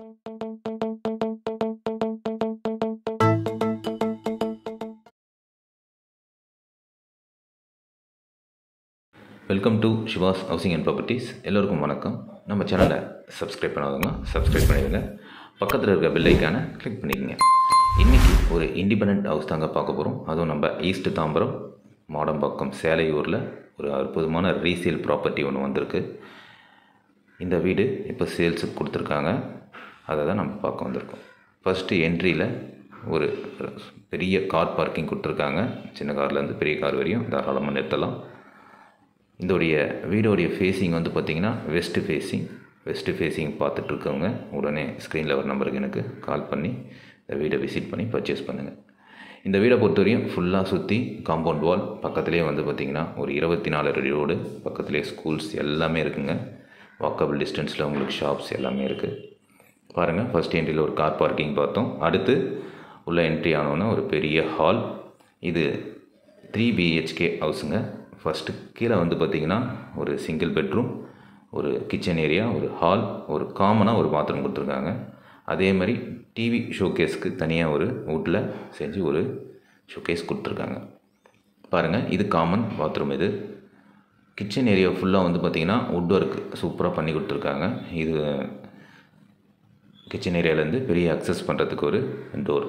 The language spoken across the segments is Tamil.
Welcome to Siva's housing and properties. எல்லோருக்கும் வணக்கம். நம்ம சேனலை சப்ஸ்கிரைப் பண்ணாதவங்க சப்ஸ்கிரைப் பண்ணிடுங்க. பக்கத்தில் இருக்க பெல் ஐக்கானை கிளிக் பண்ணிக்கோங்க. இன்றைக்கி ஒரு இண்டிபெண்ட் ஹவுஸ் தாங்க பார்க்க போகிறோம். அதுவும் நம்ம ஈஸ்ட் தாம்பரம் மாடம்பாக்கம் சேலையூரில் ஒரு அற்புதமான ரீசேல் ப்ராப்பர்ட்டி ஒன்று வந்திருக்கு. இந்த வீடு இப்போ சேல்ஸுக்கு கொடுத்துருக்காங்க. அதை தான் நம்ம பார்க்க வந்திருக்கோம். ஃபஸ்ட்டு என்ட்ரியில் ஒரு பெரிய கார் பார்க்கிங் கொடுத்துருக்காங்க. சின்ன கார்லேருந்து பெரிய கார் வரையும் தாராளமாக நிறுத்தலாம். இதோடைய வீடோடைய ஃபேஸிங் வந்து பார்த்திங்கன்னா வெஸ்ட்டு ஃபேஸிங் பார்த்துட்ருக்கவங்க உடனே ஸ்க்ரீனில் ஒரு நம்பருக்கு எனக்கு கால் பண்ணி இந்த வீடை விசிட் பண்ணி பர்ச்சேஸ் பண்ணுங்கள். இந்த வீடை பொறுத்தவரையும் ஃபுல்லாக சுற்றி காம்பவுண்ட் வால், பக்கத்துலேயே வந்து பார்த்திங்கன்னா ஒரு 24 அடி ரோடு, பக்கத்துலேயே ஸ்கூல்ஸ் எல்லாமே இருக்குங்க. வாக்கபிள் டிஸ்டன்ஸில் உங்களுக்கு ஷாப்ஸ் எல்லாமே இருக்குது. பாருங்கள், ஃபஸ்ட் என்ட்ரியில் ஒரு கார் பார்க்கிங் பார்த்தோம். அடுத்து உள்ள என்ட்ரி ஆனோன்னா ஒரு பெரிய ஹால். இது 3 BHK ஹவுஸுங்க. ஃபஸ்ட்டு கீழே வந்து பார்த்திங்கன்னா ஒரு சிங்கிள் பெட்ரூம், ஒரு கிச்சன் ஏரியா, ஒரு ஹால், ஒரு காமனாக ஒரு பாத்ரூம் கொடுத்துருக்காங்க. அதே மாதிரி டிவி ஷோகேஸ்க்கு தனியாக ஒரு வுட்டில் செஞ்சு ஒரு ஷோகேஸ் கொடுத்துருக்காங்க. பாருங்கள், இது காமன் பாத்ரூம். இது கிச்சன் ஏரியா ஃபுல்லாக வந்து பார்த்திங்கன்னா வுட் ஒர்க் சூப்பராக பண்ணி கொடுத்துருக்காங்க. இது கிச்சன் ஏரியாவிலேருந்து பெரிய அக்சஸ் பண்ணுறதுக்கு ஒரு டோர்.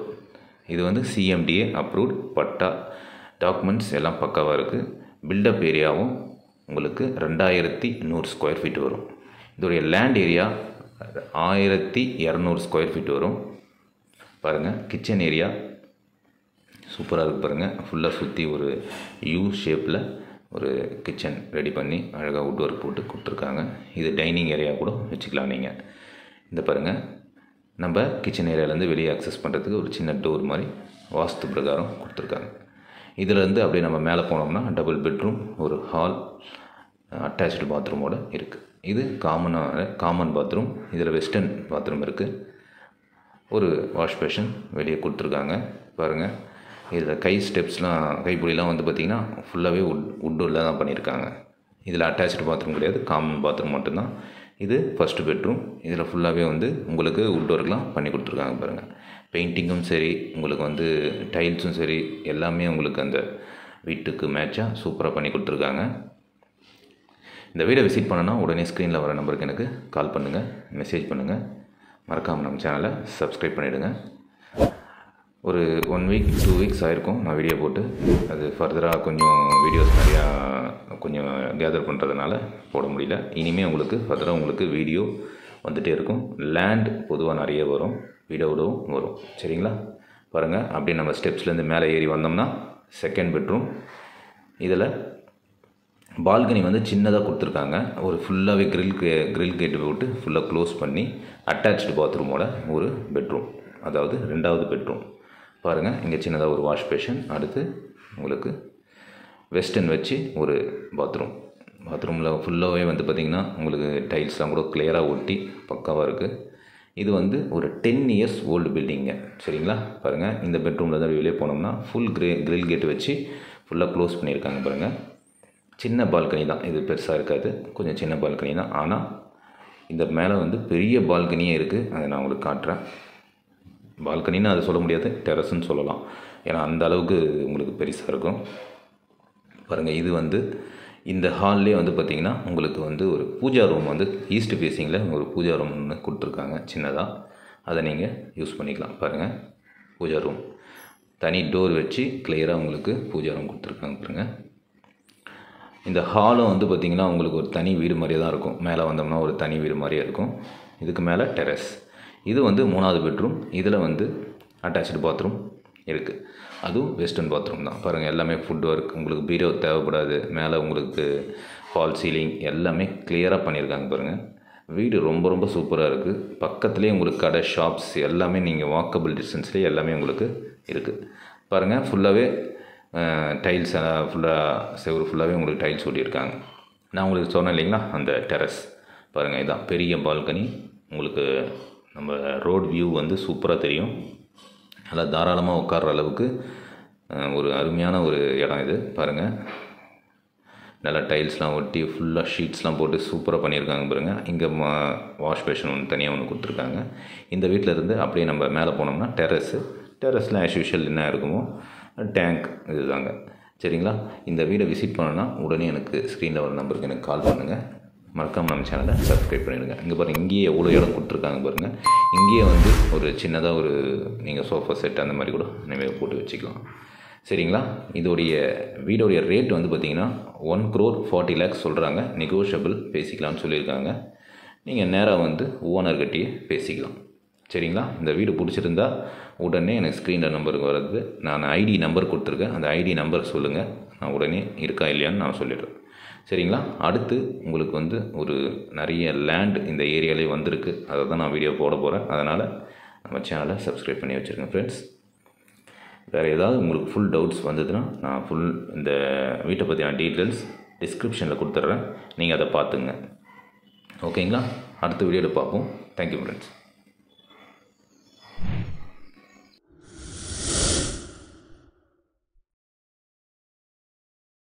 இது வந்து CMDA அப்ரூவ்ட், பட்டா டாக்குமெண்ட்ஸ் எல்லாம் பக்காவாக இருக்குது. பில்டப் ஏரியாவும் உங்களுக்கு 2100 ஸ்கொயர் ஃபீட் வரும். இதோடைய லேண்ட் ஏரியா 1200 ஸ்கொயர் ஃபீட் வரும். பாருங்கள், கிச்சன் ஏரியா சூப்பராக இருக்குது. பாருங்கள், ஃபுல்லாக சுற்றி ஒரு யூ ஷேப்பில் ஒரு கிச்சன் ரெடி பண்ணி அழகாக வுட் ஒர்க் போட்டு கொடுத்துருக்காங்க. இது டைனிங் ஏரியா கூட வச்சுக்கலாம் நீங்கள். இந்த பாருங்கள், நம்ம கிச்சன் ஏரியாவிலேருந்து வெளியே அக்சஸ் பண்ணுறதுக்கு ஒரு சின்ன டோர் மாதிரி வாஸ்து பிரகாரம் கொடுத்துருக்காங்க. இதிலேருந்து அப்படியே நம்ம மேலே போனோம்னா டபுள் பெட்ரூம், ஒரு ஹால், அட்டாச்டு பாத்ரூமோடு இருக்குது. இது காமன் பாத்ரூம். இதில் வெஸ்டர்ன் பாத்ரூம் இருக்குது. ஒரு வாஷ் பேஷன் வெளியே கொடுத்துருக்காங்க. பாருங்கள், இதில் கைப்பிடிலாம் வந்து பார்த்திங்கன்னா ஃபுல்லாகவே வுட்டில் தான் பண்ணியிருக்காங்க. இதில் அட்டாச்டு பாத்ரூம் கிடையாது, காமன் பாத்ரூம் மட்டும்தான். இது ஃபஸ்ட்டு பெட்ரூம். இதில் ஃபுல்லாகவே வந்து உங்களுக்கு வுட் ஒர்க்லாம் பண்ணி கொடுத்துருக்காங்க. பாருங்கள், பெயிண்டிங்கும் சரி, உங்களுக்கு வந்து டைல்ஸும் சரி, எல்லாமே உங்களுக்கு அந்த வீட்டுக்கு மேட்சாக சூப்பராக பண்ணி கொடுத்துருக்காங்க. இந்த வீடை விசிட் பண்ணனா உடனே ஸ்க்ரீனில் வர நம்பருக்கு எனக்கு கால் பண்ணுங்கள், மெசேஜ் பண்ணுங்கள். மறக்காமல் நம்ம சேனலை சப்ஸ்கிரைப் பண்ணிவிடுங்க. ஒரு 1 வீக் 2 வீக்ஸ் ஆகிருக்கும் நான் வீடியோ போட்டு. அது ஃபர்தராக கொஞ்சம் வீடியோஸ் நிறையா கொஞ்சம் கேதர் பண்ணுறதுனால போட முடியல. இனிமேல் உங்களுக்கு ஃபர்தராக உங்களுக்கு வீடியோ வந்துகிட்டே இருக்கும். லேண்ட் பொதுவாக நிறைய வரும், வீடோடவும் வரும். சரிங்களா? பாருங்கள், அப்படியே நம்ம ஸ்டெப்ஸ்லேருந்து மேலே ஏறி வந்தோம்னா செகண்ட் பெட்ரூம். இதில் பால்கனி வந்து சின்னதாக கொடுத்துருக்காங்க. ஒரு ஃபுல்லாகவே கிரில் கேட்டு போட்டு ஃபுல்லாக க்ளோஸ் பண்ணி அட்டாச்டு பாத்ரூமோட ஒரு பெட்ரூம், அதாவது 2வது பெட்ரூம். பாருங்கள், இங்கே சின்னதாக ஒரு வாஷ் பேஷன். அடுத்து உங்களுக்கு வெஸ்டர்ன் வச்சு ஒரு பாத்ரூமில் ஃபுல்லாகவே வந்து பார்த்திங்கன்னா உங்களுக்கு டைல்ஸ்லாம் கூட கிளியராக ஒட்டி பக்காவாக இருக்குது. இது வந்து ஒரு 10 இயர்ஸ் ஓல்டு பில்டிங்க. சரிங்களா? பாருங்கள், இந்த பெட்ரூமில் தான் வெளியே போனோம்னா ஃபுல் கிரில் கேட்டு வச்சு ஃபுல்லாக க்ளோஸ் பண்ணியிருக்காங்க. பாருங்கள், சின்ன பால்கனி தான், இது பெருசாக இருக்காது, கொஞ்சம் சின்ன பால்கனி தான். ஆனால் இந்த மேலே வந்து பெரிய பால்கனியே இருக்குது. அதை நான் உங்களுக்கு காட்டுறேன். பால்கனின்னு அதை சொல்ல முடியாது, டெரஸ்ன்னு சொல்லலாம். ஏன்னா அந்த அளவுக்கு உங்களுக்கு பெருசாக இருக்கும். பாருங்கள், இது வந்து இந்த ஹால்லே வந்து பார்த்திங்கன்னா உங்களுக்கு வந்து ஒரு பூஜா ரூம் வந்து ஈஸ்ட் ஃபேஸிங்கில் ஒரு பூஜா ரூம் ஒன்று கொடுத்துருக்காங்க சின்னதாக. அதை நீங்கள் யூஸ் பண்ணிக்கலாம். பாருங்கள், பூஜா ரூம் தனி டோர் வச்சு கிளியராக உங்களுக்கு பூஜா ரூம் கொடுத்துருக்காங்க. பாருங்கள், இந்த ஹாலும் வந்து பார்த்திங்கன்னா உங்களுக்கு ஒரு தனி வீடு மாதிரியே தான் இருக்கும். மேலே வந்தோம்னா ஒரு தனி வீடு மாதிரியே இருக்கும். இதுக்கு மேலே டெரஸ். இது வந்து 3வது பெட்ரூம். இதில் வந்து அட்டாச்டு பாத்ரூம் இருக்குது. அதுவும் வெஸ்டர்ன் பாத்ரூம் தான். பாருங்கள், எல்லாமே ஃபுட் ஒர்க், உங்களுக்கு பீரோ தேவைப்படாது. மேலே உங்களுக்கு ஃபால் சீலிங் எல்லாமே கிளியராக பண்ணியிருக்காங்க. பாருங்கள், வீடு ரொம்ப ரொம்ப சூப்பராக இருக்குது. பக்கத்துலேயே உங்களுக்கு கடை, ஷாப்ஸ் எல்லாமே நீங்கள் வாக்கபிள் டிஸ்டன்ஸ்லேயே எல்லாமே உங்களுக்கு இருக்குது. பாருங்கள், ஃபுல்லாகவே டைல்ஸ் ஃபுல்லாக செவரு ஃபுல்லாகவே உங்களுக்கு டைல்ஸ் ஒட்டியிருக்காங்க. நான் உங்களுக்கு சொன்னேன் இல்லைங்களா, அந்த டெரஸ். பாருங்கள், இதுதான் பெரிய பால்கனி. உங்களுக்கு நம்ம ரோட் வியூ வந்து சூப்பராக தெரியும். நல்லா தாராளமாக உட்கார்ற அளவுக்கு ஒரு அருமையான ஒரு இடம் இது. பாருங்கள், நல்லா டைல்ஸ்லாம் ஒட்டி ஃபுல்லாக ஷீட்ஸ்லாம் போட்டு சூப்பராக பண்ணியிருக்காங்க பாருங்கள். இங்கே வாஷ் பேஷன் ஒன்று தனியாக ஒன்று கொடுத்துருக்காங்க. இந்த வீட்டில் இருந்து அப்படியே நம்ம மேலே போனோம்னா டெரஸில் ஆஸ் யூஷுவல் என்ன இருக்குமோ டேங்க் இதுதாங்க. சரிங்களா? இந்த வீடை விசிட் பண்ணணுன்னா உடனே எனக்கு ஸ்க்ரீனில் வர நம்பருக்கு எனக்கு கால் பண்ணுங்கள். மறக்காமல் நம்ம சேனலை சப்ஸ்கிரைப் பண்ணிடுங்க. இங்கே பாருங்கள், இங்கேயே எவ்வளோ இடம் கொடுத்துருக்காங்க பாருங்கள். இங்கேயே வந்து ஒரு சின்னதாக ஒரு நீங்கள் சோஃபா செட் அந்த மாதிரி கூட இனிமேல் போட்டு வச்சுக்கலாம். சரிங்களா? வீடோடைய ரேட் வந்து பார்த்திங்கன்னா 1,40,00,000 சொல்கிறாங்க. நெகோஷியபிள் பேசிக்கலாம்னு சொல்லியிருக்காங்க. நீங்கள் நேராக வந்து ஓனர்கிட்டயே பேசிக்கலாம். சரிங்களா? இந்த வீடு பிடிச்சிருந்தா உடனே எனக்கு ஸ்க்ரீனில் நம்பருக்கு வர்றது, நான் ஐடி நம்பர் கொடுத்துருக்கேன். அந்த ஐடி நம்பர் சொல்லுங்கள், நான் உடனே இருக்கா இல்லையான்னு நான் சொல்லிடுறேன். சரிங்களா? அடுத்து உங்களுக்கு வந்து ஒரு நிறைய லேண்ட் இந்த ஏரியாலே வந்திருக்கு. அதை தான் நான் வீடியோ போட போகிறேன். அதனால் நம்ம சேனலை சப்ஸ்கிரைப் பண்ணி வச்சுருங்க ஃப்ரெண்ட்ஸ். வேறு ஏதாவது உங்களுக்கு ஃபுல் டவுட்ஸ் வந்ததுன்னா நான் இந்த வீட்டை பற்றியான டீட்டெயில்ஸ் டிஸ்கிரிப்ஷனில் கொடுத்துட்றேன். நீங்கள் அதை பார்த்துங்க. ஓகேங்களா? அடுத்த வீடியோவில் பார்ப்போம். Thank you friends.